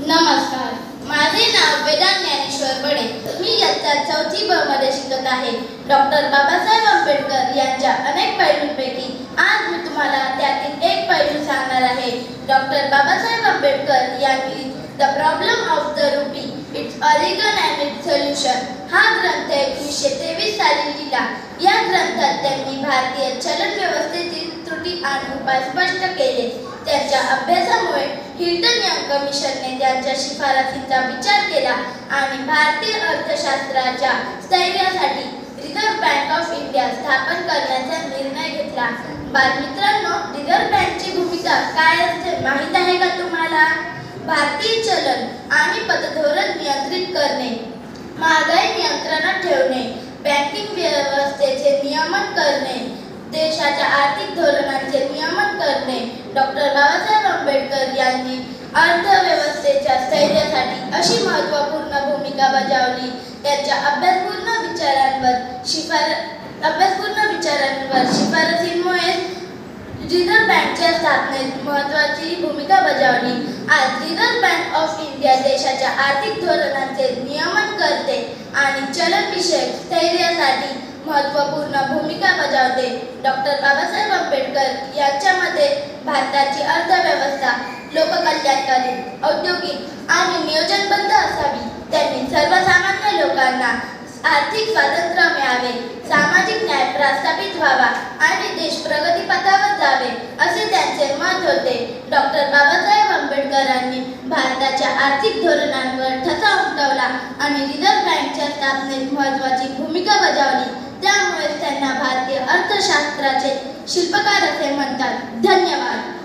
नमस्कार, माझे नाव वेदांत ज्ञानेश्वर बडे. मी इयत्ता 4थी ब मध्ये शिकत आहे. डॉक्टर बाबासाहेब आंबेडकर यांच्या अनेक पैलूंपैकी आज मी तुम्हाला त्यातील एक पैलू सांगणार आहे. डॉक्टर बाबासाहेब आंबेडकर यांनी the problem of the rupee, its origin and it's solution हा ग्रंथ 1923 साली लिहिला. या ग्रंथात त्यांनी भारतीय चलन व्यवस्थेतील त्रुटी आणि उपाय स्पष्ट केले. त्यांच्या अभ्यासामुळे हिल्टन यंग कमिशनने त्यांच्या शिफारसींचा विचार केला आणि भारतीय अर्थशास्त्राच्या स्थैर्यासाठी रिझर्व्ह बँक ऑफ इंडिया स्थापन करण्याचा निर्णय घेतला. बालमित्रांनो, रिझर्व्ह बँकची भूमिका काय असते माहीत आहे का तुम्हाला? भारतीय चलन आणि पतधोरण नियंत्रित करणे, महागाई नियंत्रणात ठेवणे, बँकिंग व्यवस्थेचे नियमन करणे, देशाच्या आर्थिक धोरणांचे नियमन करणे. डॉक्टर बाबासाहेब आंबेडकर यांनी अर्थव्यवस्थेच्या स्थैर्यासाठी अशी महत्त्वपूर्ण भूमिका बजावली. त्यांच्या अभ्यासपूर्ण विचारांवर शिफारसींमुळे रिझर्व्ह बँकच्या स्थापनेत महत्त्वाची भूमिका बजावली. आज रिझर्व्ह बँक ऑफ इंडिया देशाच्या आर्थिक धोरणांचे नियमन करते आणि चलनविषयक स्थैर्यासाठी महत्त्वपूर्ण भूमिका बजावते. डॉक्टर बाबासाहेब आंबेडकर यांच्या मते भारताची अर्थव्यवस्था लोककल्याणकारी, औद्योगिक आणि नियोजनबद्ध असावी. त्यांनी सर्वसामान्य लोकांना आर्थिक स्वातंत्र्य मिळावे, सामाजिक न्याय प्रस्थापित व्हावा आणि देश प्रगतीपथावर जावे असे त्यांचे मत होते. डॉक्टर बाबासाहेब आंबेडकरांनी भारताच्या आर्थिक धोरणांवर ठसा उमटवला आणि रिझर्व्ह बँकच्या स्थापनेत महत्त्वाची भूमिका बजावली. त्यामुळे त्यांना भारतीय अर्थशास्त्राचे शिल्पकार असे म्हणतात. धन्यवाद.